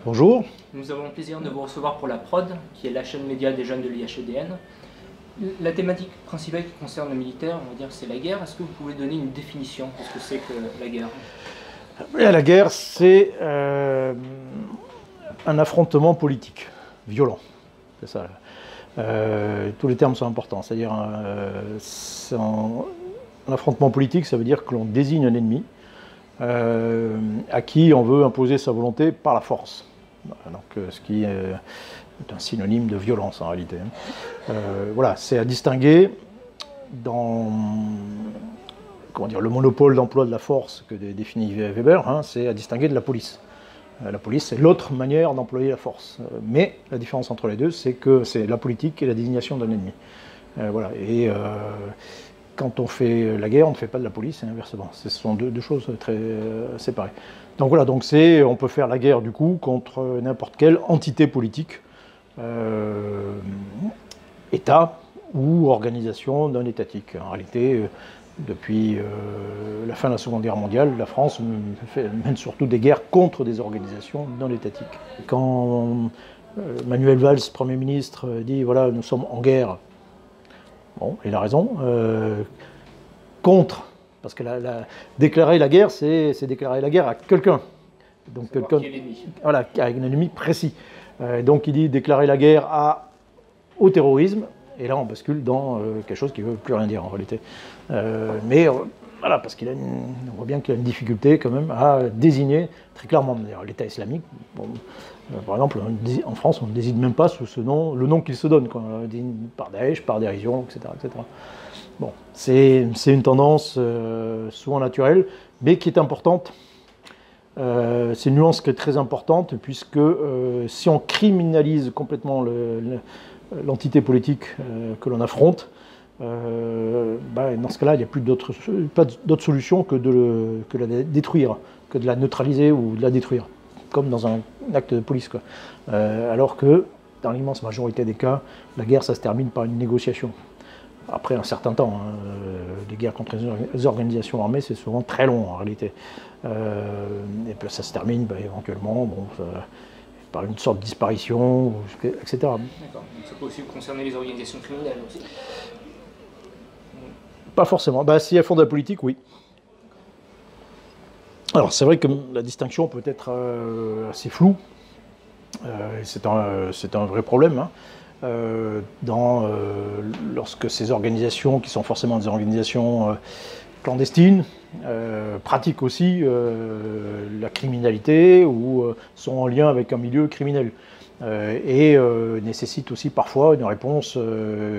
Bonjour. Nous avons le plaisir de vous recevoir pour la PROD, qui est la chaîne média des jeunes de l'IHEDN. La thématique principale qui concerne le militaire, on va dire, c'est la guerre. Est-ce que vous pouvez donner une définition de ce que c'est que la guerre? La guerre, c'est un affrontement politique, violent. C'est ça. Tous les termes sont importants. C'est-à-dire un affrontement politique, ça veut dire que l'on désigne un ennemi à qui on veut imposer sa volonté par la force. Donc, ce qui est un synonyme de violence en réalité. Voilà, c'est à distinguer dans le monopole d'emploi de la force que définit Weber, hein, c'est à distinguer de la police. La police, c'est l'autre manière d'employer la force. Mais la différence entre les deux, c'est que c'est la politique et la désignation d'un ennemi. Voilà. Et quand on fait la guerre, on ne fait pas de la police et inversement. Ce sont deux choses très séparées. Donc voilà, donc on peut faire la guerre du coup contre n'importe quelle entité politique, État ou organisation non étatique. En réalité, depuis la fin de la Seconde Guerre mondiale, la France mène surtout des guerres contre des organisations non étatiques. Quand Manuel Valls, Premier ministre, dit voilà, nous sommes en guerre, bon, il a raison, contre, parce que déclarer la guerre, c'est déclarer la guerre à quelqu'un. Donc quelqu'un, voilà, à un ennemi précis. Donc il dit déclarer la guerre au terrorisme. Et là, on bascule dans quelque chose qui ne veut plus rien dire en réalité. Voilà, parce on voit bien qu'il a une difficulté quand même à désigner très clairement. L'État islamique, bon, par exemple, en France, on ne désigne même pas sous ce nom, le nom qu'il se donne, quoi. On désigne par Daesh, par dérision, etc. etc. Bon, c'est une tendance souvent naturelle, mais qui est importante. C'est une nuance qui est très importante, puisque si on criminalise complètement l'entité politique que l'on affronte, dans ce cas-là, il n'y a plus pas d'autre solution que de la détruire, que de la neutraliser ou de la détruire, comme dans un acte de police, quoi. Alors que, dans l'immense majorité des cas, la guerre, ça se termine par une négociation. Après un certain temps, hein, les guerres contre les organisations armées, c'est souvent très long en réalité. Et puis ça se termine éventuellement par une sorte de disparition, etc. D'accord. Ça peut aussi concerner les organisations criminelles aussi? Pas forcément. Si elles font de la politique, oui. Alors c'est vrai que la distinction peut être assez floue. C'est un vrai problème. Hein. Lorsque ces organisations, qui sont forcément des organisations clandestines, pratiquent aussi la criminalité ou sont en lien avec un milieu criminel et nécessitent aussi parfois une réponse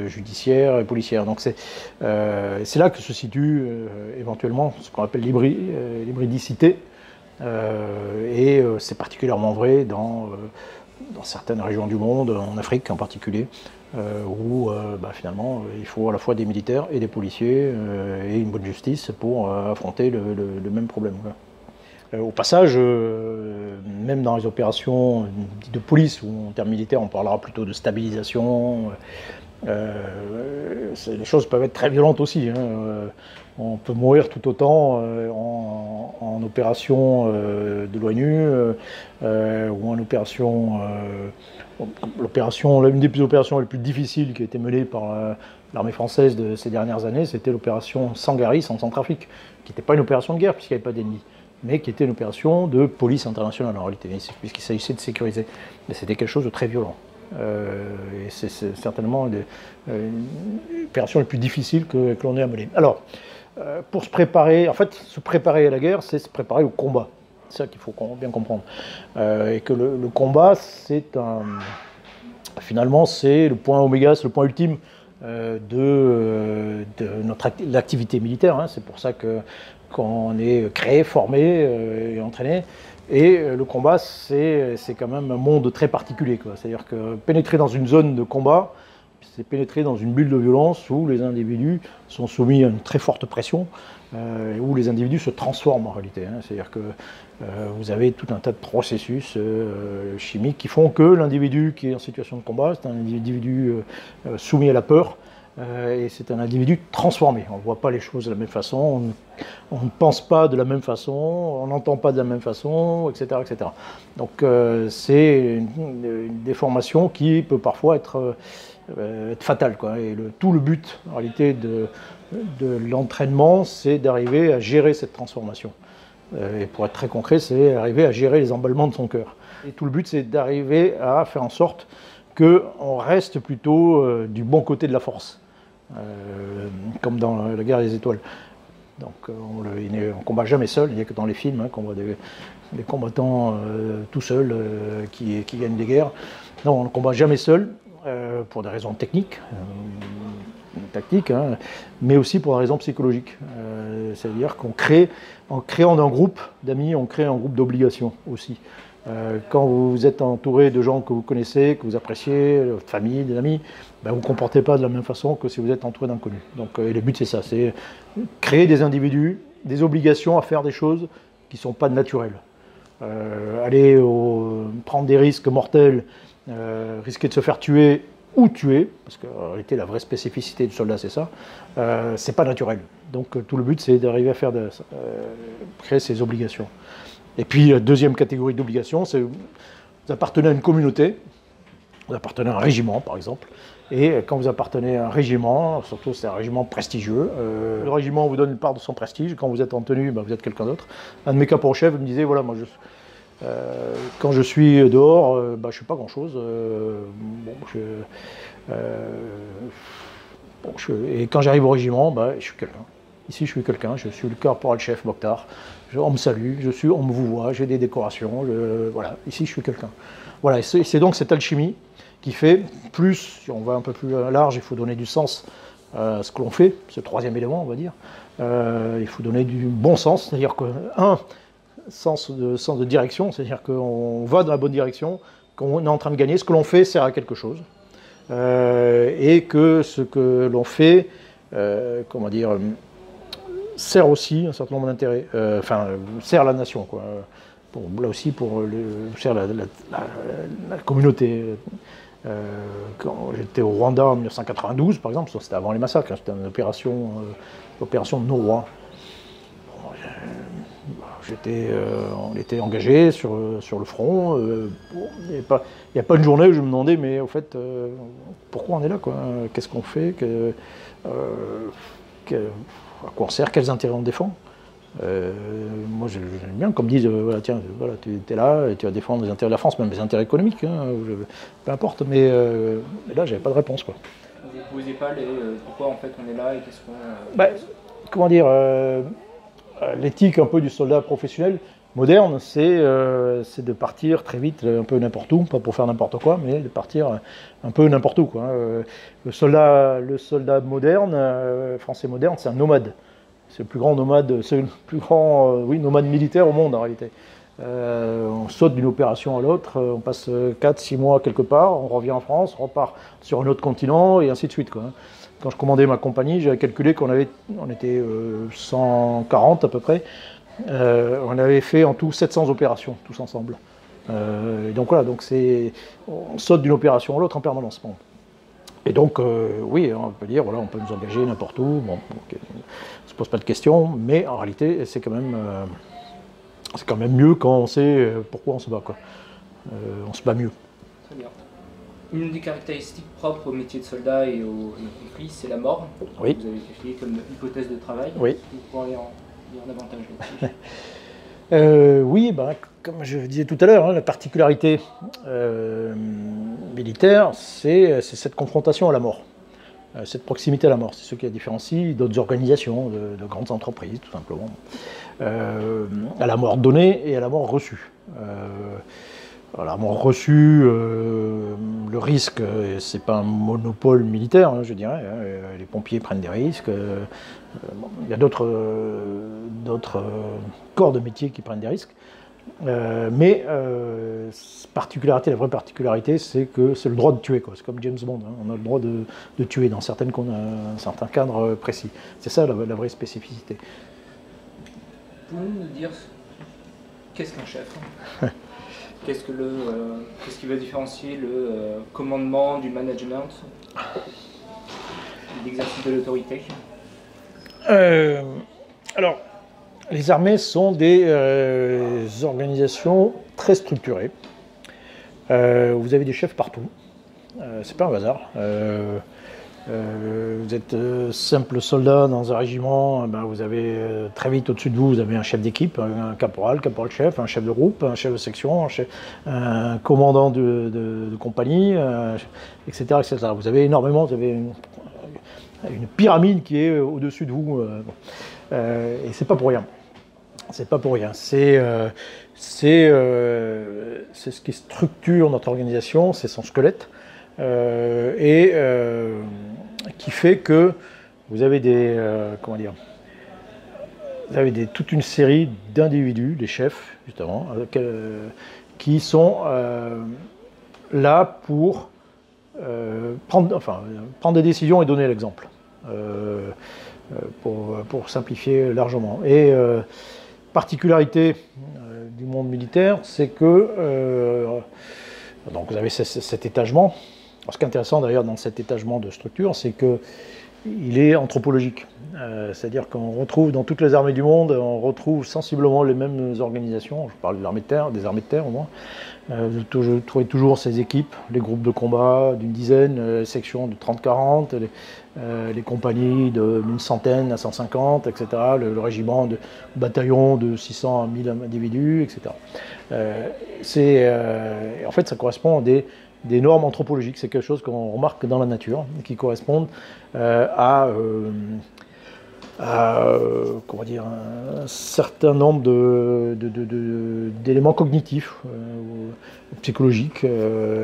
judiciaire et policière. Donc c'est là que se situe éventuellement ce qu'on appelle l'hybridicité et c'est particulièrement vrai dans certaines régions du monde, en Afrique en particulier, où finalement il faut à la fois des militaires et des policiers et une bonne justice pour affronter le même problème. Au passage, même dans les opérations de police, ou en termes militaires on parlera plutôt de stabilisation, les choses peuvent être très violentes aussi. Hein. On peut mourir tout autant en opération de l'ONU ou en opération. L'une des opérations les plus difficiles qui a été menée par l'armée française de ces dernières années, c'était l'opération Sangaris en Centrafrique, qui n'était pas une opération de guerre puisqu'il n'y avait pas d'ennemis, mais qui était une opération de police internationale en réalité, puisqu'il s'agissait de sécuriser. Mais c'était quelque chose de très violent. Et c'est certainement l'opération la plus difficile que l'on ait à mener. Alors, pour se préparer, en fait, se préparer à la guerre, c'est se préparer au combat. C'est ça qu'il faut bien comprendre. Et que le combat, finalement, c'est le point oméga, c'est le point ultime de l'activité militaire. Hein. C'est pour ça qu'on est créé, formé et entraîné. Et le combat, c'est quand même un monde très particulier. C'est-à-dire que pénétrer dans une zone de combat, c'est pénétrer dans une bulle de violence où les individus sont soumis à une très forte pression, où les individus se transforment en réalité. Hein. C'est-à-dire que vous avez tout un tas de processus chimiques qui font que l'individu qui est en situation de combat, c'est un individu soumis à la peur, et c'est un individu transformé. On ne voit pas les choses de la même façon, on ne pense pas de la même façon, on n'entend pas de la même façon, etc. etc. Donc c'est une déformation qui peut parfois être fatale, quoi. Et tout le but, en réalité, de l'entraînement, c'est d'arriver à gérer cette transformation. Et pour être très concret, c'est arriver à gérer les emballements de son cœur. Et tout le but, c'est d'arriver à faire en sorte qu'on reste plutôt du bon côté de la force, comme dans la guerre des étoiles. Donc on ne combat jamais seul, il n'y a que dans les films qu'on voit des combattants tout seuls qui gagnent des guerres. Non, on ne combat jamais seul, pour des raisons techniques, tactiques, hein, mais aussi pour des raisons psychologiques. C'est-à-dire qu'en créant un groupe d'amis, on crée un groupe d'obligations aussi. Quand vous êtes entouré de gens que vous connaissez, que vous appréciez, votre famille, des amis, ben vous ne vous comportez pas de la même façon que si vous êtes entouré d'inconnus. Donc le but c'est ça, c'est créer des individus, des obligations à faire des choses qui ne sont pas naturelles. Aller prendre des risques mortels, risquer de se faire tuer ou tuer, parce qu'en réalité la vraie spécificité du soldat c'est ça, c'est pas naturel. Donc tout le but c'est d'arriver à faire créer ces obligations. Et puis, deuxième catégorie d'obligation, c'est vous appartenez à une communauté, vous appartenez à un régiment, par exemple, et quand vous appartenez à un régiment, surtout c'est un régiment prestigieux, le régiment vous donne une part de son prestige, quand vous êtes en tenue, ben, vous êtes quelqu'un d'autre. Un de mes caporaux-chefs me disait, voilà, moi, quand je suis dehors, ben, je ne suis pas grand-chose, et quand j'arrive au régiment, ben, je suis quelqu'un. Ici, je suis quelqu'un, je suis le caporal-chef Mokhtar. On me salue, on me voit, j'ai des décorations, voilà, ici je suis quelqu'un. Voilà, c'est donc cette alchimie qui fait, plus, si on va un peu plus large, il faut donner du sens à ce que l'on fait, ce troisième élément, on va dire. Il faut donner du bon sens, c'est-à-dire sens de direction, c'est-à-dire qu'on va dans la bonne direction, qu'on est en train de gagner, ce que l'on fait sert à quelque chose, et que ce que l'on fait, comment dire, sert aussi un certain nombre d'intérêts, sert la nation, quoi. Là aussi, sert la communauté. Quand j'étais au Rwanda en 1992, par exemple, c'était avant les massacres, c'était une opération de nos rois. On était engagés sur le front. Il n'y a pas une journée où je me demandais, mais au fait, pourquoi on est là, quoi? Qu'est-ce qu'on fait, à quoi on sert, quels intérêts on défend. Moi j'aime bien qu'on me dise, voilà, tiens, voilà, tu es là et tu vas défendre les intérêts de la France, même les intérêts économiques, hein, peu importe, mais là j'avais pas de réponse, quoi. Vous ne posez pas pourquoi en fait on est là et qu'est-ce qu'on... Comment dire, l'éthique un peu du soldat professionnel moderne, c'est de partir très vite, un peu n'importe où, pas pour faire n'importe quoi, mais de partir un peu n'importe où, quoi. Le soldat moderne, français moderne, c'est un nomade. C'est le plus grand nomade, c'est le plus grand nomade militaire au monde en réalité. On saute d'une opération à l'autre, on passe 4-6 mois quelque part, on revient en France, on repart sur un autre continent et ainsi de suite, quoi. Quand je commandais ma compagnie, j'avais calculé on était 140 à peu près. On avait fait en tout 700 opérations, tous ensemble. Donc voilà, on saute d'une opération à l'autre en permanence. Bon. Et donc, oui, on peut dire, voilà, on peut nous engager n'importe où, bon, okay, on ne se pose pas de questions, mais en réalité, c'est quand même mieux quand on sait pourquoi on se bat, quoi. On se bat mieux. Très bien. Une des caractéristiques propres au métier de soldat et au conflit, c'est la mort. Oui. Vous avez qualifié comme hypothèse de travail. Oui. Vous pourriez en dire davantage là-dessus. Oui, comme je disais tout à l'heure, hein, la particularité militaire, c'est cette confrontation à la mort, cette proximité à la mort. C'est ce qui la différencie d'autres organisations, de grandes entreprises, tout simplement. À la mort donnée et à la mort reçue. À la mort reçue, le risque, c'est pas un monopole militaire, hein, je dirais. Hein, les pompiers prennent des risques. Il y a d'autres corps de métier qui prennent des risques. Mais la vraie particularité, c'est que c'est le droit de tuer, quoi. C'est comme James Bond, hein. On a le droit de tuer dans certains cadres précis. C'est ça la vraie spécificité. Pouvez-vous nous dire qu'est-ce qu'un chef? Qu'est-ce qui va différencier le commandement du management? l'exercice de l'autorité? Alors, les armées sont des organisations très structurées. Vous avez des chefs partout. C'est pas un hasard. Vous êtes simple soldat dans un régiment, ben vous avez très vite au-dessus de vous, vous avez un chef d'équipe, un caporal-chef, un chef de groupe, un chef de section, un commandant de compagnie, etc., etc. Vous avez énormément, vous avez une pyramide qui est au-dessus de vous, et c'est pas pour rien. C'est pas pour rien. C'est ce qui structure notre organisation, c'est son squelette. Qui fait que vous avez toute une série d'individus, des chefs justement, qui sont là pour prendre des décisions et donner l'exemple, pour simplifier largement. Et particularité du monde militaire, c'est que donc vous avez cet étagement. Alors, ce qui est intéressant d'ailleurs dans cet étagement de structure, c'est qu'il est anthropologique. C'est-à-dire qu'on retrouve dans toutes les armées du monde, on retrouve sensiblement les mêmes organisations. Je parle de l'armée de terre, des armées de terre au moins. Vous trouvez toujours ces équipes, les groupes de combat d'une dizaine, les sections de 30-40, les compagnies d'une centaine à 150, etc. Le régiment de bataillon de 600 à 1000 individus, etc. En fait, ça correspond à des normes anthropologiques. C'est quelque chose qu'on remarque dans la nature, qui correspondent comment dire, un certain nombre d'éléments cognitifs, psychologiques.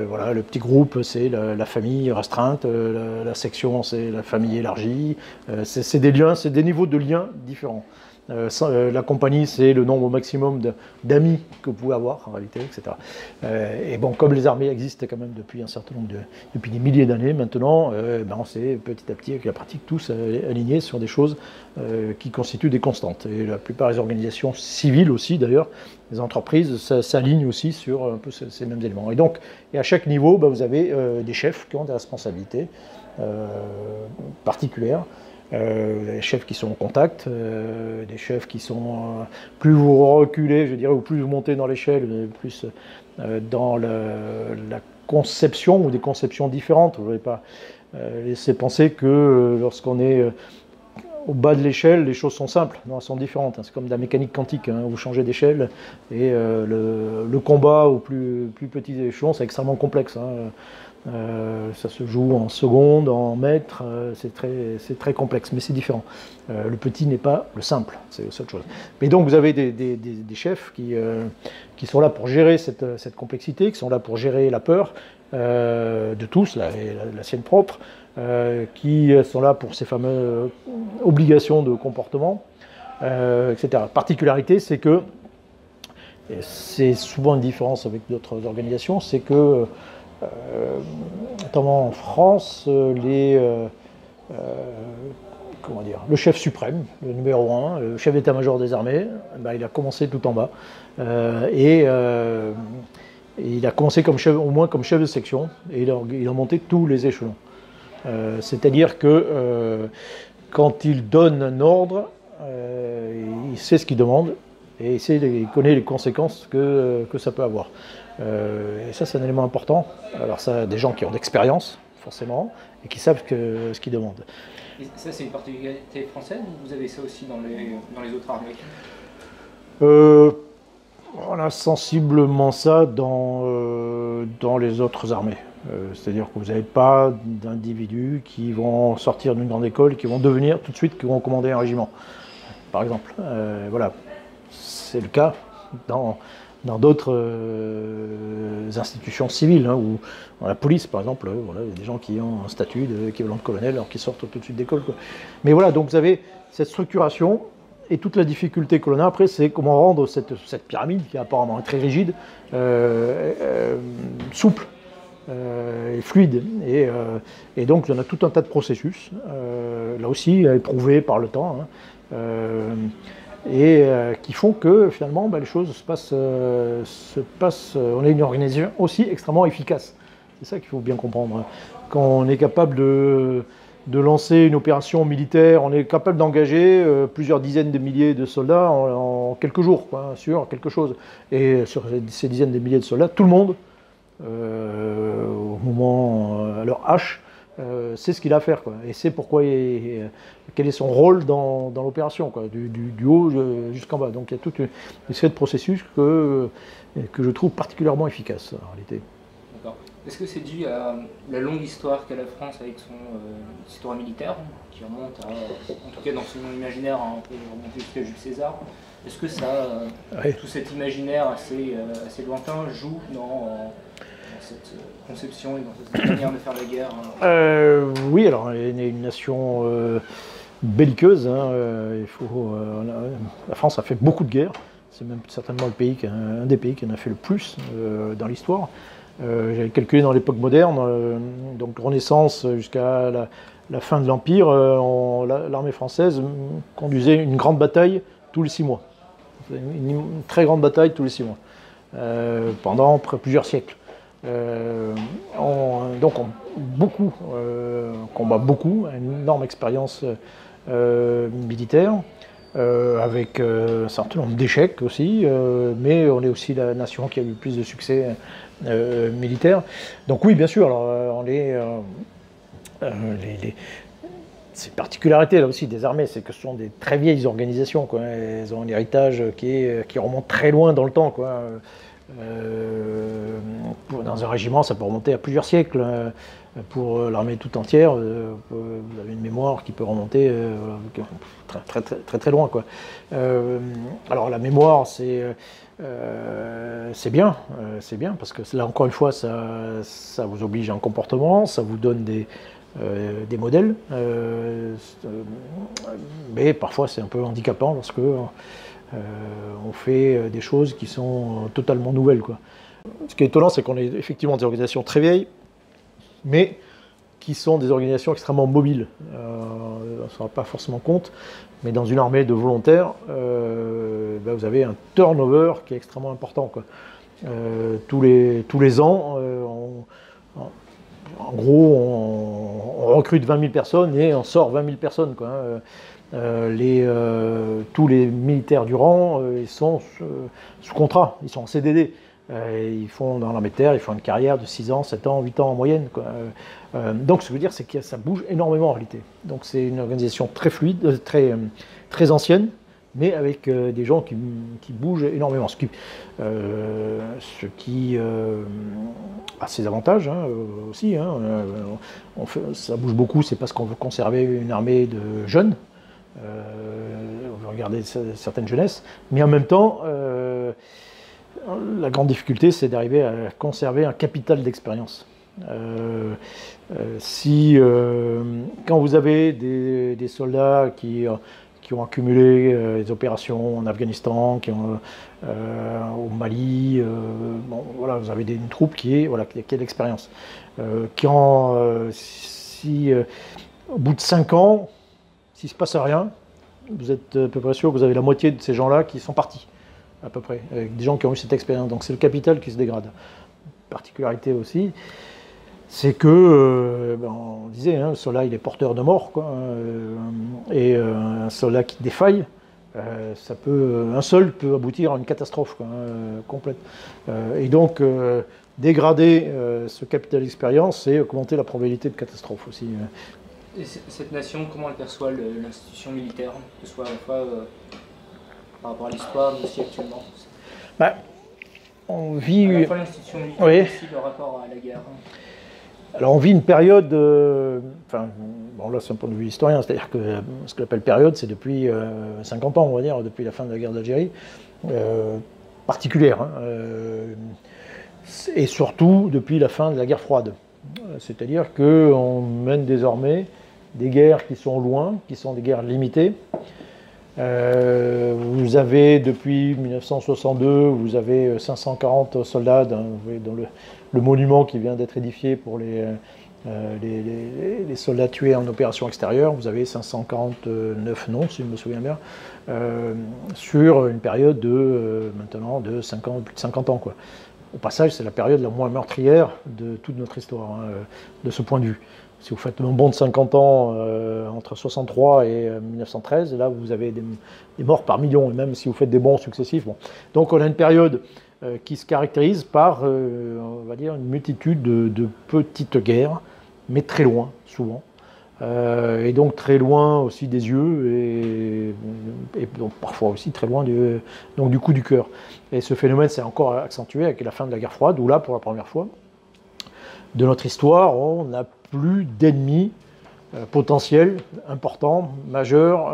Voilà, le petit groupe, c'est la famille restreinte, la section, c'est la famille élargie. C'est des liens, c'est des niveaux de liens différents. La compagnie, c'est le nombre maximum d'amis que vous pouvez avoir en réalité, etc. Et bon, comme les armées existent quand même depuis un certain nombre depuis des milliers d'années maintenant, on s'est petit à petit avec la pratique tous alignés sur des choses qui constituent des constantes. Et la plupart des organisations civiles aussi d'ailleurs, les entreprises s'alignent aussi sur un peu ces mêmes éléments. Et donc, à chaque niveau, vous avez des chefs qui ont des responsabilités particulières. Des chefs qui sont en contact, des chefs qui sont plus vous reculez, je dirais, ou plus vous montez dans l'échelle, plus dans la conception ou des conceptions différentes. Vous ne voulez pas laisser penser que lorsqu'on est au bas de l'échelle, les choses sont simples. Non, elles sont différentes. C'est comme de la mécanique quantique. Vous changez d'échelle et le combat au plus petit échelon, c'est extrêmement complexe. Ça se joue en secondes, en mètres, c'est très complexe, mais c'est différent. Le petit n'est pas le simple, c'est autre chose. Mais donc vous avez des chefs qui sont là pour gérer cette complexité, qui sont là pour gérer la peur de tous, la sienne propre, qui sont là pour ces fameuses obligations de comportement, etc. Particularité, c'est que, et c'est souvent une différence avec d'autres organisations, c'est que notamment en France, le chef suprême, le numéro 1, le chef d'état-major des armées, il a commencé tout en bas. Et il a commencé au moins comme chef de section, et il a monté tous les échelons. C'est-à-dire que quand il donne un ordre, il sait ce qu'il demande, et il connaît les conséquences que ça peut avoir. Et ça, c'est un élément important. Alors ça, des gens qui ont d'expérience, forcément, et qui savent ce qu'ils demandent. Et ça, c'est une particularité française, ou vous avez ça aussi dans les autres armées? On a sensiblement ça dans les autres armées. C'est-à-dire que vous n'avez pas d'individus qui vont sortir d'une grande école, qui vont devenir tout de suite, qui vont commander un régiment, par exemple. Voilà, c'est le cas dans d'autres institutions civiles, ou dans la police par exemple, voilà, il y a des gens qui ont un statut d'équivalent de colonel alors qu'ils sortent tout de suite d'école. Mais voilà, donc vous avez cette structuration, et toute la difficulté que l'on a après, c'est comment rendre cette pyramide, qui est apparemment très rigide, souple et fluide. Et donc on a tout un tas de processus, là aussi éprouvés par le temps, qui font que finalement les choses se passent, on a une organisation aussi extrêmement efficace. C'est ça qu'il faut bien comprendre. Quand on est capable de lancer une opération militaire. On est capable d'engager plusieurs dizaines de milliers de soldats en quelques jours, quoi, sur quelque chose. Et sur ces dizaines de milliers de soldats, tout le monde, au moment, à leur H, sait ce qu'il a à faire, quoi, et sait pourquoi, quel est son rôle dans l'opération, quoi, du haut jusqu'en bas. Donc il y a toute une série de processus que je trouve particulièrement efficace en réalité. D'accord. Est-ce que c'est dû à la longue histoire qu'a la France avec son histoire militaire, qui remonte à, en tout cas dans son imaginaire, on peut remonter jusqu'à Jules César? Est-ce que ça, tout cet imaginaire assez lointain joue dans cette conception et dans cette manière de faire la guerre? Oui, alors on est une nation belliqueuse. Hein, la France a fait beaucoup de guerres. C'est même certainement un des pays qui en a fait le plus dans l'histoire. J'avais calculé dans l'époque moderne, donc Renaissance jusqu'à la fin de l'Empire, l'armée française conduisait une grande bataille tous les 6 mois. Une très grande bataille tous les 6 mois, pendant plusieurs siècles. Donc on combat beaucoup, une énorme expérience militaire, avec un certain nombre d'échecs aussi, mais on est aussi la nation qui a eu le plus de succès militaire. Donc oui, bien sûr, alors, ces particularités là aussi des armées, c'est que ce sont des très vieilles organisations, quoi. Elles ont un héritage qui remonte très loin dans le temps, quoi. Dans un régiment, ça peut remonter à plusieurs siècles. Pour l'armée tout entière, vous avez une mémoire qui peut remonter très loin, quoi. Alors la mémoire, c'est bien, parce que là encore une fois, ça vous oblige à un comportement, ça vous donne des modèles, mais parfois c'est un peu handicapant lorsque on fait des choses qui sont totalement nouvelles, quoi. Ce qui est étonnant, c'est qu'on est effectivement des organisations très vieilles, mais qui sont des organisations extrêmement mobiles. On ne se rend pas forcément compte, mais dans une armée de volontaires, vous avez un turnover qui est extrêmement important, quoi. Tous les ans, en gros, on recrute 20 000 personnes et on sort 20 000 personnes, quoi. Tous les militaires du rang, ils sont sous contrat, ils sont en CDD. Ils font dans l'armée de terre, ils font une carrière de 6 ans, 7 ans, 8 ans en moyenne, quoi. Donc ce que je veux dire, c'est que ça bouge énormément en réalité. Donc c'est une organisation très fluide, très ancienne, mais avec des gens qui bougent énormément. Ce qui a ses avantages, hein, aussi. Hein. Ça bouge beaucoup, c'est parce qu'on veut conserver une armée de jeunes. On veut regarder certaines jeunesses, mais en même temps, la grande difficulté, c'est d'arriver à conserver un capital d'expérience. Quand vous avez des soldats qui ont accumulé des opérations en Afghanistan, au Mali, voilà, vous avez une troupe qui a de l'expérience. Au bout de 5 ans, s'il ne se passe rien, vous êtes à peu près sûr que vous avez la moitié de ces gens-là qui sont partis, à peu près, avec des gens qui ont eu cette expérience. Donc c'est le capital qui se dégrade. Particularité aussi, c'est que, on disait, hein, le soldat il est porteur de mort, quoi, et un soldat qui défaille, un seul peut aboutir à une catastrophe, quoi, complète. Et donc dégrader ce capital d'expérience, c'est augmenter la probabilité de catastrophe aussi. Et cette nation, comment elle perçoit l'institution militaire, que ce soit à la fois par rapport à l'histoire, mais aussi actuellement? On vit... À la fois l'institution militaire, oui. aussi le rapport à la guerre. Alors on vit une période, là c'est un point de vue historien, c'est-à-dire que ce qu'on appelle période, c'est depuis 50 ans, on va dire, depuis la fin de la guerre d'Algérie, particulière, hein, et surtout depuis la fin de la guerre froide. C'est-à-dire qu'on mène désormais des guerres qui sont loin, qui sont des guerres limitées. Vous avez, depuis 1962, vous avez 540 soldats dans le monument qui vient d'être édifié pour les soldats tués en opération extérieure. Vous avez 549 noms, si je me souviens bien, sur une période maintenant de plus de 50 ans, quoi. Au passage, c'est la période la moins meurtrière de toute notre histoire, hein, de ce point de vue. si vous faites un bond de 50 ans entre 63 et 1913, là vous avez des morts par millions, et même si vous faites des bonds successifs. Bon. Donc on a une période qui se caractérise par, on va dire, une multitude de petites guerres, mais très loin, souvent. Et donc très loin aussi des yeux, et donc parfois aussi très loin du coup du cœur. Et ce phénomène s'est encore accentué avec la fin de la guerre froide, où là, pour la première fois de notre histoire, on n'a plus d'ennemis potentiels, importants, majeurs,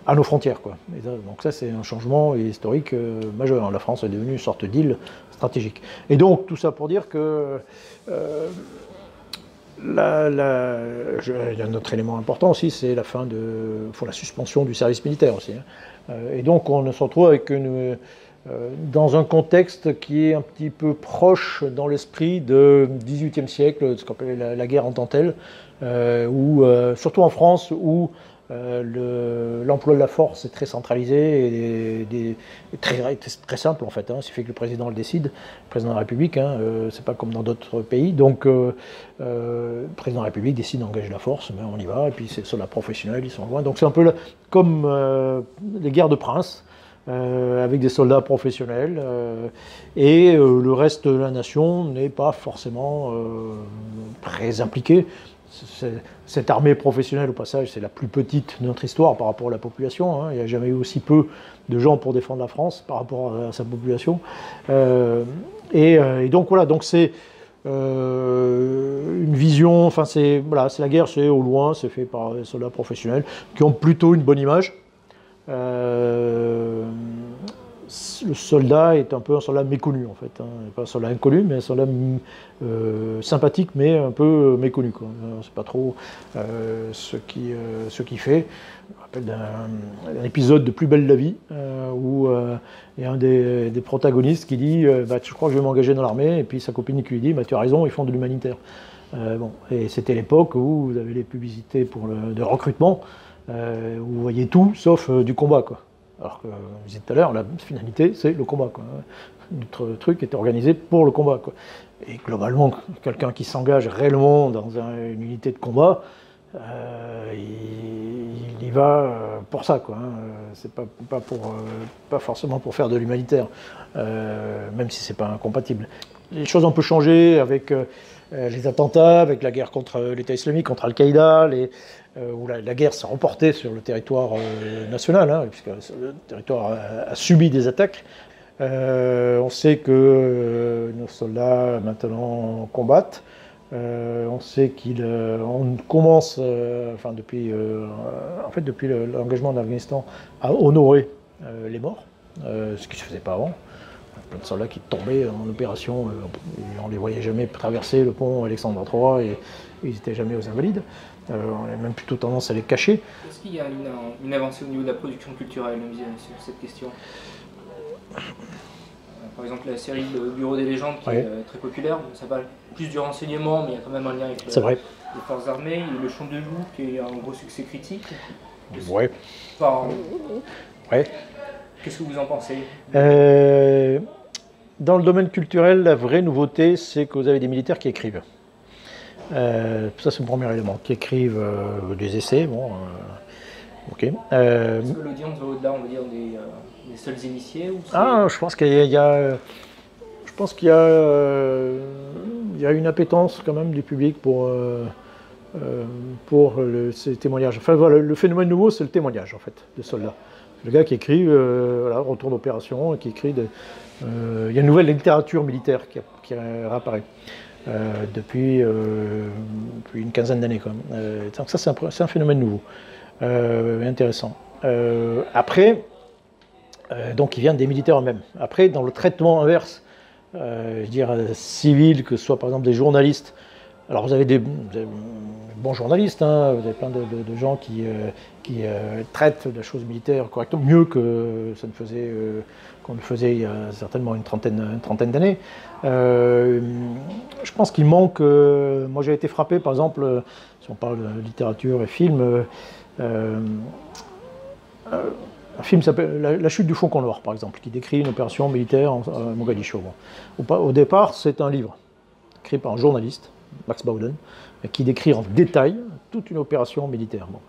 à nos frontières, quoi. Donc ça, c'est un changement historique majeur. La France est devenue une sorte d'île stratégique. Et donc, tout ça pour dire que il y a un autre élément important aussi, c'est la suspension du service militaire aussi. Et donc, on se retrouve avec dans un contexte qui est un petit peu proche dans l'esprit du XVIIIe siècle, ce qu'on appelle la guerre en dentelle, surtout en France, où l'emploi de la force est très centralisé et très simple en fait. Il suffit que le président le décide, le président de la République, c'est pas comme dans d'autres pays. Donc le président de la République décide d'engager la force, mais on y va, et puis c'est soldats professionnels, ils sont loin. Donc c'est un peu comme les guerres de princes, avec des soldats professionnels, et le reste de la nation n'est pas forcément très impliqué. Cette armée professionnelle, au passage, c'est la plus petite de notre histoire par rapport à la population. Il n'y a jamais eu aussi peu de gens pour défendre la France par rapport à sa population. Et donc voilà, donc c'est une vision, enfin c'est la guerre, c'est au loin, c'est fait par des soldats professionnels qui ont plutôt une bonne image. Le soldat est un peu un soldat méconnu en fait, pas un soldat inconnu, mais un soldat sympathique mais un peu méconnu, quoi. C'est pas trop ce qui fait. Je me rappelle d'un épisode de Plus belle la vie où il y a un des protagonistes qui dit je crois que je vais m'engager dans l'armée, et puis sa copine qui lui dit tu as raison, ils font de l'humanitaire. Et c'était l'époque où vous avez les publicités de recrutement, où vous voyez tout sauf du combat, quoi. Alors que, je disais tout à l'heure, la finalité, c'est le combat, quoi. Notre truc est organisé pour le combat, quoi. Et globalement, quelqu'un qui s'engage réellement dans une unité de combat, il y va pour ça, quoi. C'est pas forcément pour faire de l'humanitaire, même si c'est pas incompatible. Les choses ont un peu changé avec les attentats, avec la guerre contre l'État islamique, contre Al-Qaïda, où la guerre s'est reportée sur le territoire national, puisque le territoire a subi des attaques. On sait que nos soldats maintenant combattent. On sait qu'on commence, depuis l'engagement en Afghanistan, à honorer les morts, ce qui ne se faisait pas avant. Plein de soldats qui tombaient en opération, et on ne les voyait jamais traverser le pont Alexandre III, et ils n'étaient jamais aux Invalides. On a même plutôt tendance à les cacher. Est-ce qu'il y a une avancée au niveau de la production culturelle sur cette question ? Par exemple, la série Le Bureau des légendes, qui est très populaire, ça parle plus du renseignement, mais il y a quand même un lien avec les forces armées. Il y a Le Chant de Loup, qui est un gros succès critique. Ouais. Qu'est-ce que vous en pensez ? Dans le domaine culturel, la vraie nouveauté, c'est que vous avez des militaires qui écrivent. Ça, c'est le premier élément. Qui écrivent des essais. Ok. Est-ce que l'audience va au-delà, on va dire, des seuls initiés, ou je pense qu'il y a une appétence quand même du public pour ces témoignages. Enfin voilà, le phénomène nouveau, c'est le témoignage en fait des soldats. Le gars qui écrit retour d'opération, et qui écrit il y a une nouvelle littérature militaire qui réapparaît depuis une quinzaine d'années quand même. Donc ça, c'est un phénomène nouveau, intéressant. Après, donc il vient des militaires eux-mêmes. Après, dans le traitement inverse, civil, que ce soit par exemple des journalistes. Alors vous avez des bons journalistes, vous avez plein de gens qui traitent de la chose militaire correctement, mieux que qu'on le faisait il y a certainement une trentaine d'années. Je pense qu'il manque, moi j'ai été frappé par exemple, si on parle de littérature et film, un film s'appelle La chute du Faucon Noir, par exemple, qui décrit une opération militaire à Mogadiscio. Au départ, c'est un livre écrit par un journaliste Max Bowden, qui décrit en détail toute une opération militaire. Bon.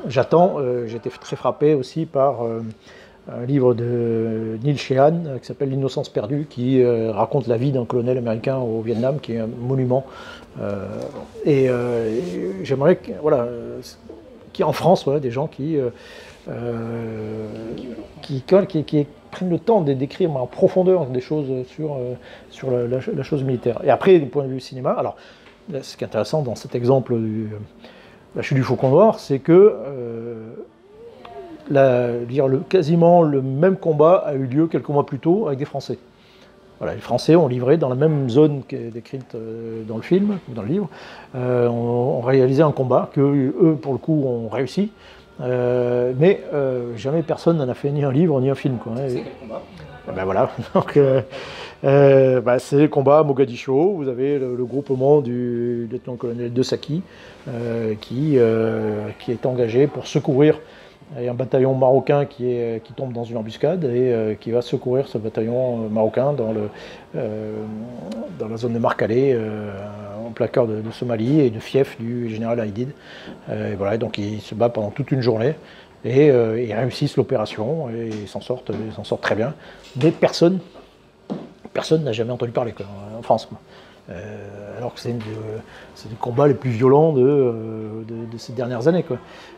J'attends, j'étais très frappé aussi par un livre de Neil Sheehan qui s'appelle L'Innocence perdue, qui raconte la vie d'un colonel américain au Vietnam, qui est un monument. Et j'aimerais voilà, qu'il y ait en France des gens qui prennent le temps de décrire en profondeur des choses sur la chose militaire. Et après, du point de vue cinéma, alors, ce qui est intéressant dans cet exemple de la chute du Faucon Noir, c'est que quasiment le même combat a eu lieu quelques mois plus tôt avec des Français. Voilà, les Français ont livré dans la même zone qui est décrite dans le film, ou dans le livre, ont réalisé un combat que eux, pour le coup, ont réussi. Mais jamais personne n'en a fait ni un livre ni un film. C'est quel combat? Ben voilà. Donc, c'est le combat à Mogadiscio. Vous avez le groupement du lieutenant-colonel De Saki qui est engagé pour secourir. Il y a un bataillon marocain qui tombe dans une embuscade et qui va secourir ce bataillon marocain dans la zone de Marcalé, en plein cœur de Somalie et de fief du général Haïdid. Et voilà, donc il se bat pendant toute une journée et ils réussissent l'opération et ils s'en sortent très bien. Mais personne n'a jamais entendu parler en France. Alors que c'est des combats les plus violents de ces dernières années.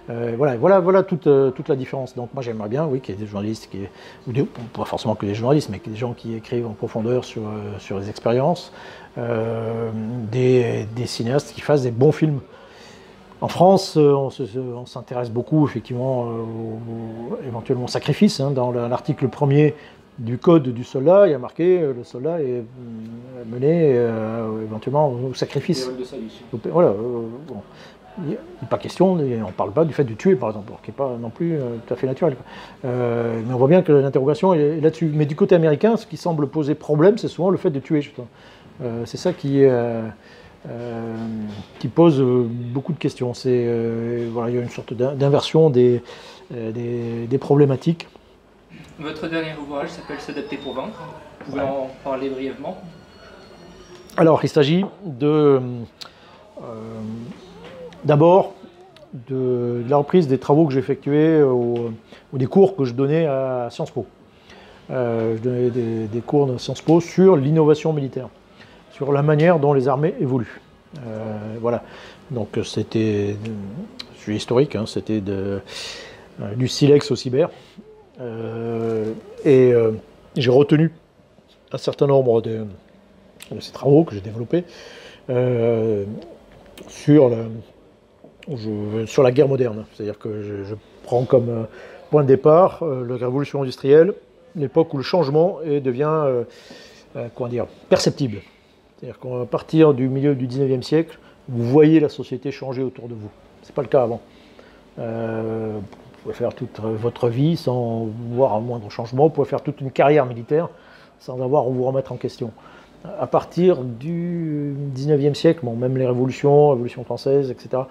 Voilà toute la différence. Donc moi j'aimerais bien qu'il y ait des journalistes, pas forcément que des journalistes, mais que des gens qui écrivent en profondeur sur les expériences, des cinéastes qui fassent des bons films. En France, on s'intéresse beaucoup effectivement éventuellement au sacrifice. Dans l'article premier du code du soldat, il y a marqué le soldat est mené éventuellement au sacrifice. Voilà, bon. Il n'est pas question, on ne parle pas du fait de tuer par exemple, qui n'est pas non plus tout à fait naturel. Mais on voit bien que l'interrogation est là-dessus. Mais du côté américain, ce qui semble poser problème, c'est souvent le fait de tuer. C'est ça qui pose beaucoup de questions. Il y a une sorte d'inversion des problématiques. Votre dernier ouvrage s'appelle S'adapter pour vaincre. Vous pouvez en parler brièvement? Alors, il s'agit d'abord de la reprise des travaux que j'ai effectués ou des cours que je donnais à Sciences Po. Je donnais des cours de Sciences Po sur l'innovation militaire, sur la manière dont les armées évoluent. Voilà. Donc c'était sujet historique, c'était du silex au cyber. J'ai retenu un certain nombre de ces travaux que j'ai développés sur la guerre moderne. C'est-à-dire que je prends comme point de départ la révolution industrielle, l'époque où le changement devient perceptible. C'est-à-dire qu'à partir du milieu du 19e siècle, vous voyez la société changer autour de vous. Ce n'est pas le cas avant. Vous pouvez faire toute votre vie sans voir un moindre changement. Vous pouvez faire toute une carrière militaire sans avoir à vous remettre en question. À partir du 19e siècle, même les révolutions, la Révolution française, etc.,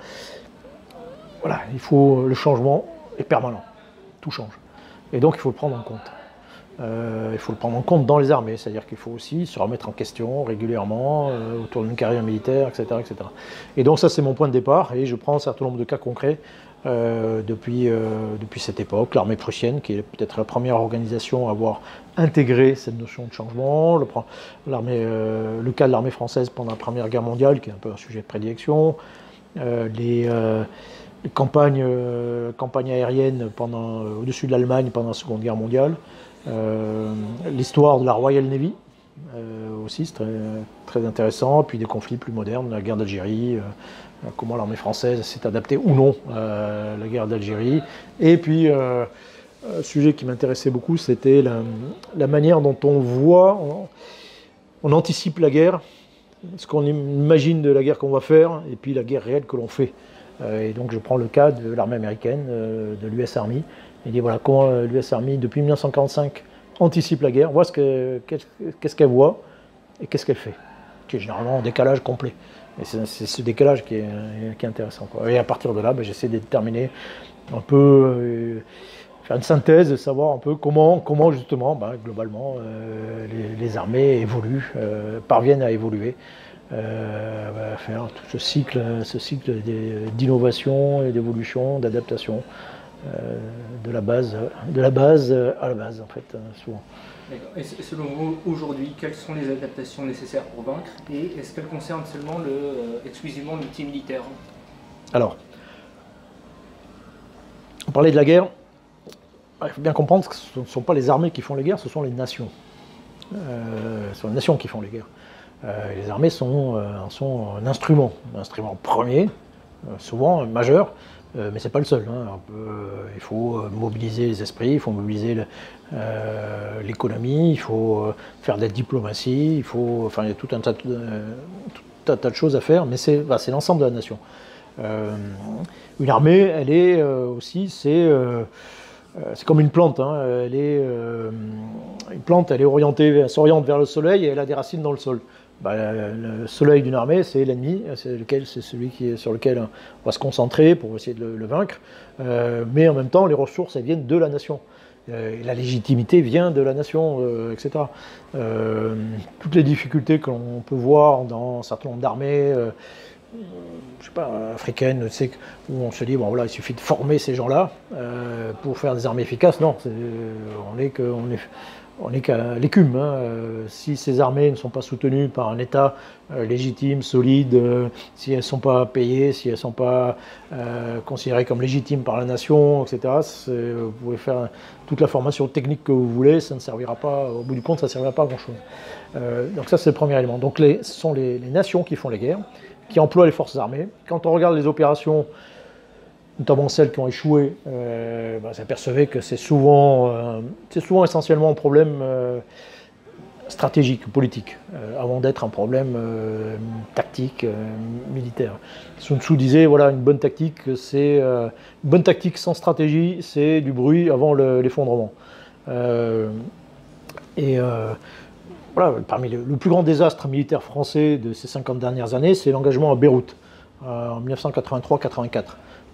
voilà, le changement est permanent. Tout change. Et donc il faut le prendre en compte. Il faut le prendre en compte dans les armées, c'est-à-dire qu'il faut aussi se remettre en question régulièrement autour d'une carrière militaire, etc., etc. Et donc ça c'est mon point de départ, et je prends un certain nombre de cas concrets depuis cette époque, l'armée prussienne, qui est peut-être la première organisation à avoir intégré cette notion de changement, le cas de l'armée française pendant la Première Guerre mondiale, qui est un peu un sujet de prédilection, les campagnes aériennes au-dessus de l'Allemagne pendant la Seconde Guerre mondiale, l'histoire de la Royal Navy, aussi c'est très, très intéressant, puis des conflits plus modernes, la guerre d'Algérie, comment l'armée française s'est adaptée ou non à la guerre d'Algérie, et puis un sujet qui m'intéressait beaucoup, c'était la manière dont on anticipe la guerre, ce qu'on imagine de la guerre qu'on va faire, et puis la guerre réelle que l'on fait. Et donc je prends le cas de l'armée américaine, de l'US Army, et dit voilà comment l'US Army, depuis 1945, anticipe la guerre, voit qu'est-ce qu'elle voit et qu'est-ce qu'elle fait, qui est généralement en décalage complet. Et c'est ce décalage qui est intéressant, quoi. Et à partir de là, j'essaie de déterminer un peu, faire une synthèse, de savoir un peu comment justement, globalement, les armées évoluent, parviennent à évoluer faire tout ce cycle d'innovation et d'évolution, d'adaptation, de la base à la base, en fait, souvent. Et selon vous, aujourd'hui, quelles sont les adaptations nécessaires pour vaincre, et est-ce qu'elles concernent seulement exclusivement l'outil militaire? Alors, on parlait de la guerre. Il faut bien comprendre que ce ne sont pas les armées qui font les guerres, ce sont les nations. Ce sont les nations qui font les guerres. Les armées sont un instrument premier, souvent majeur, mais ce n'est pas le seul. Hein. Il faut mobiliser les esprits, il faut mobiliser l'économie, il faut faire de la diplomatie, il y a tout un tas de choses à faire, mais c'est l'ensemble de la nation. Une armée, elle est aussi, c'est comme une plante. Hein. Une plante, elle s'oriente vers le soleil et elle a des racines dans le sol. Le soleil d'une armée, c'est l'ennemi, c'est celui sur lequel on va se concentrer pour essayer de le vaincre. Mais en même temps, les ressources, elles viennent de la nation. La légitimité vient de la nation, etc. Toutes les difficultés que l'on peut voir dans un certain nombre d'armées, je sais pas, africaines, où on se dit, bon voilà, il suffit de former ces gens-là pour faire des armées efficaces. Non, on n'est qu'à l'écume. Hein. Si ces armées ne sont pas soutenues par un État légitime, solide, si elles ne sont pas payées, si elles ne sont pas considérées comme légitimes par la nation, etc., vous pouvez faire toute la formation technique que vous voulez, ça ne servira pas, au bout du compte, ça ne servira pas à grand-chose. Donc ça, c'est le premier élément. Donc ce sont les nations qui font les guerres, qui emploient les forces armées. Quand on regarde les opérations, notamment celles qui ont échoué, vous apercevez que c'est souvent essentiellement un problème stratégique, politique, avant d'être un problème tactique, militaire. Sun Tzu disait, voilà, une bonne tactique sans stratégie, c'est du bruit avant l'effondrement. Voilà, parmi le plus grand désastre militaire français de ces 50 dernières années, c'est l'engagement à Beyrouth, en 1983-84.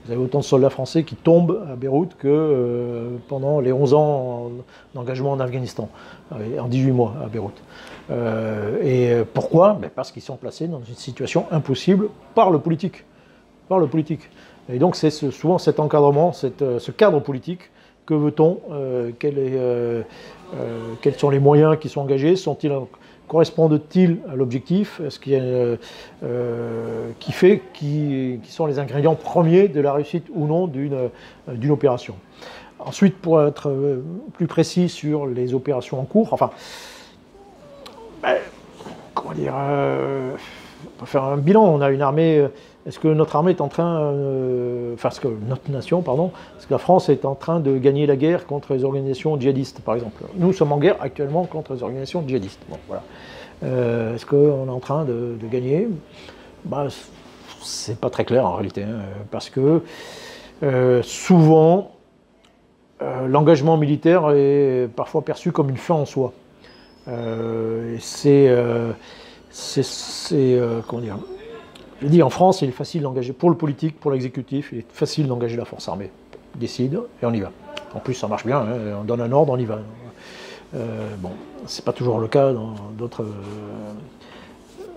Vous avez autant de soldats français qui tombent à Beyrouth que pendant les 11 ans d'engagement en Afghanistan, en 18 mois à Beyrouth. Pourquoi? Parce qu'ils sont placés dans une situation impossible par le politique. Et donc c'est souvent cet encadrement, ce cadre politique. Que veut-on? Quels sont les moyens qui sont engagés? Correspondent-ils à l'objectif? Est-ce qu'il y a qui sont les ingrédients premiers de la réussite ou non d'une opération? Ensuite, pour être plus précis sur les opérations en cours, comment dire, on va faire un bilan. On a une armée. Est-ce que notre armée est en train, est-ce que notre nation, pardon, est-ce que la France est en train de gagner la guerre contre les organisations djihadistes, par exemple? Nous sommes en guerre actuellement contre les organisations djihadistes. Bon, voilà. Est-ce qu'on est en train de gagner? C'est pas très clair en réalité, hein, parce que souvent, l'engagement militaire est parfois perçu comme une fin en soi. Comment dire? Je dis, en France, il est facile d'engager, pour le politique, pour l'exécutif, il est facile d'engager la force armée. On décide et on y va. En plus, ça marche bien, hein, on donne un ordre, on y va. C'est pas toujours le cas dans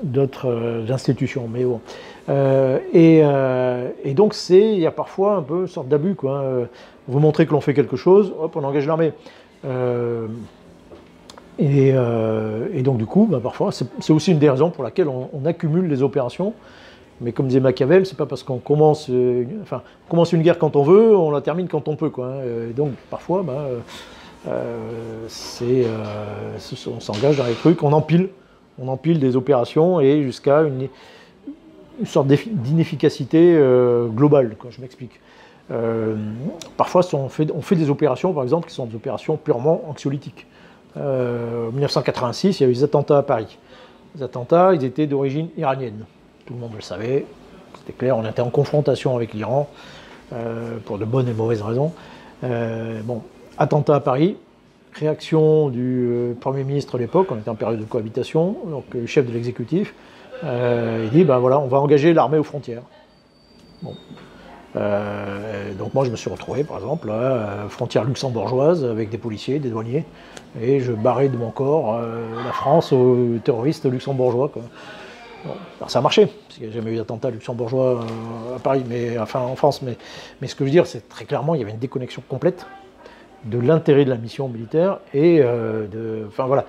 d'autres institutions, mais bon. Et donc, il y a parfois un peu une sorte d'abus, quoi. Vous montrez que l'on fait quelque chose, hop, on engage l'armée. Et donc, du coup, parfois, c'est aussi une des raisons pour laquelle on accumule les opérations. Mais comme disait Machiavel, c'est pas parce qu'on commence une guerre quand on veut, on la termine quand on peut, quoi. Et donc, parfois, on s'engage dans les trucs, on empile des opérations et jusqu'à une sorte d'inefficacité globale, quoi, je m'explique. Parfois, on fait des opérations, par exemple, qui sont des opérations purement anxiolytiques. En 1986, il y a eu les attentats à Paris. Les attentats, ils étaient d'origine iranienne. Tout le monde le savait, c'était clair, on était en confrontation avec l'Iran, pour de bonnes et mauvaises raisons. Attentat à Paris, réaction du Premier ministre à l'époque, on était en période de cohabitation, donc le chef de l'exécutif, il dit, voilà, on va engager l'armée aux frontières. Bon. Donc moi je me suis retrouvé par exemple à frontière luxembourgeoise avec des policiers, des douaniers, et je barrais de mon corps la France aux terroristes luxembourgeois, quoi. Bon, alors ça a marché, parce qu'il n'y a jamais eu d'attentat luxembourgeois à Paris, enfin en France, mais ce que je veux dire, c'est très clairement, il y avait une déconnexion complète de l'intérêt de la mission militaire et enfin voilà,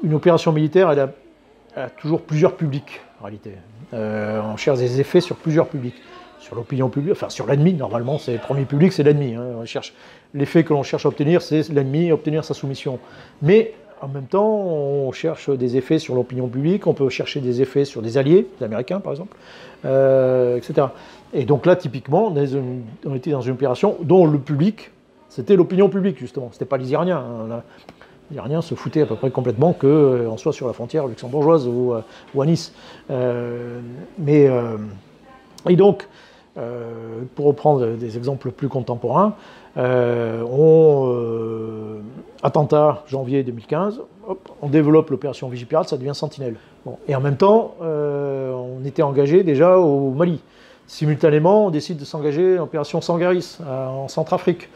une opération militaire, elle a toujours plusieurs publics en réalité. On cherche des effets sur plusieurs publics, sur l'opinion publique, enfin sur l'ennemi. Normalement, c'est le premier public, c'est l'ennemi. Hein. On cherche l'effet que l'on cherche à obtenir, c'est l'ennemi, obtenir sa soumission. Mais en même temps, on cherche des effets sur l'opinion publique, on peut chercher des effets sur des alliés, les Américains par exemple, etc. Et donc là, typiquement, on était dans une opération dont le public, c'était l'opinion publique justement, c'était pas les Iraniens. Hein. Les Iraniens se foutaient à peu près complètement qu'on soit sur la frontière luxembourgeoise ou à Nice. Et donc, pour reprendre des exemples plus contemporains, attentat janvier 2015, hop, on développe l'opération Vigipirate, ça devient Sentinelle. Bon. Et en même temps, on était engagé déjà au Mali. Simultanément, on décide de s'engager en opération Sangaris en Centrafrique.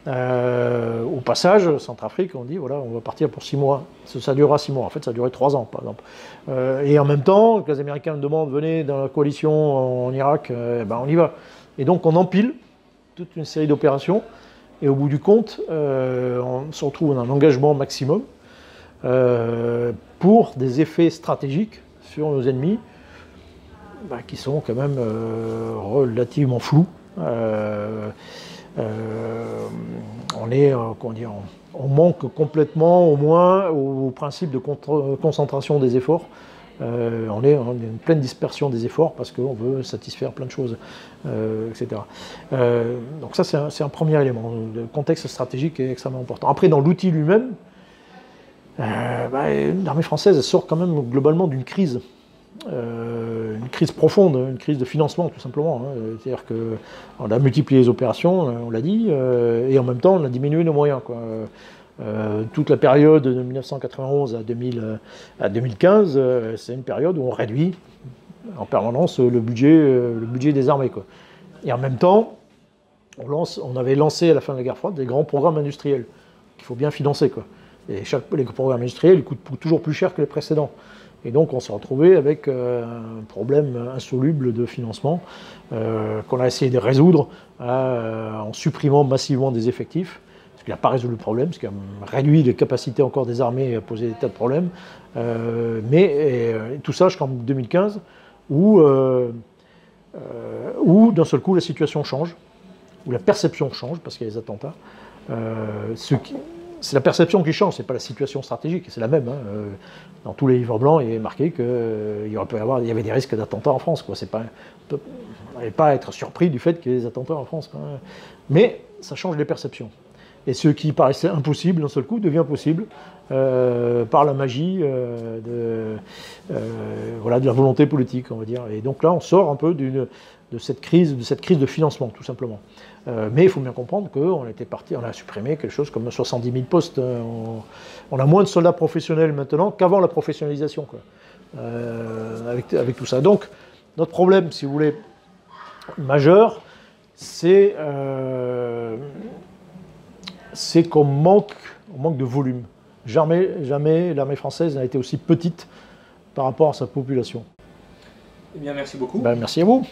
Au passage, Centrafrique, on dit voilà, on va partir pour 6 mois. Ça durera 6 mois. En fait, ça a duré 3 ans, par exemple. Et en même temps, que les Américains nous demandent venez dans la coalition en Irak, ben on y va. Et donc, on empile toute une série d'opérations. Et au bout du compte, on se retrouve dans un engagement maximum pour des effets stratégiques sur nos ennemis ben, qui sont quand même relativement flous. On manque complètement, au moins, au principe de concentration des efforts. On est en une pleine dispersion des efforts parce qu'on veut satisfaire plein de choses, etc. Donc ça, c'est un premier élément. Le contexte stratégique est extrêmement important. Après, dans l'outil lui-même, l'armée française sort quand même globalement d'une crise. Une crise profonde, une crise de financement tout simplement. Hein. C'est-à-dire qu'on a multiplié les opérations, on l'a dit, et en même temps on a diminué nos moyens. Quoi. Toute la période de 1991 à 2015, c'est une période où on réduit en permanence le budget des armées. Quoi. Et en même temps, on avait lancé à la fin de la guerre froide des grands programmes industriels qu'il faut bien financer. Quoi. Et les programmes industriels ils coûtent toujours plus cher que les précédents. Et donc on s'est retrouvé avec un problème insoluble de financement qu'on a essayé de résoudre en supprimant massivement des effectifs, ce qui n'a pas résolu le problème, ce qui a réduit les capacités encore des armées à poser des tas de problèmes. Tout ça jusqu'en 2015, où d'un seul coup la situation change, où la perception change, parce qu'il y a les attentats. C'est la perception qui change, c'est pas la situation stratégique, c'est la même. Hein. Dans tous les livres blancs, il est marqué qu'il y avait des risques d'attentats en France. Quoi. On n'allait pas être surpris du fait qu'il y ait des attentats en France. Quoi. Mais ça change les perceptions. Et ce qui paraissait impossible, d'un seul coup, devient possible par la magie de la volonté politique, on va dire. Et donc là, on sort un peu de cette crise de financement, tout simplement. Mais il faut bien comprendre qu'on a supprimé quelque chose comme 70 000 postes. On a moins de soldats professionnels maintenant qu'avant la professionnalisation, quoi, avec tout ça. Donc, notre problème, si vous voulez, majeur, c'est qu'on manque de volume. Jamais l'armée française n'a été aussi petite par rapport à sa population. Eh bien, merci beaucoup. Merci à vous.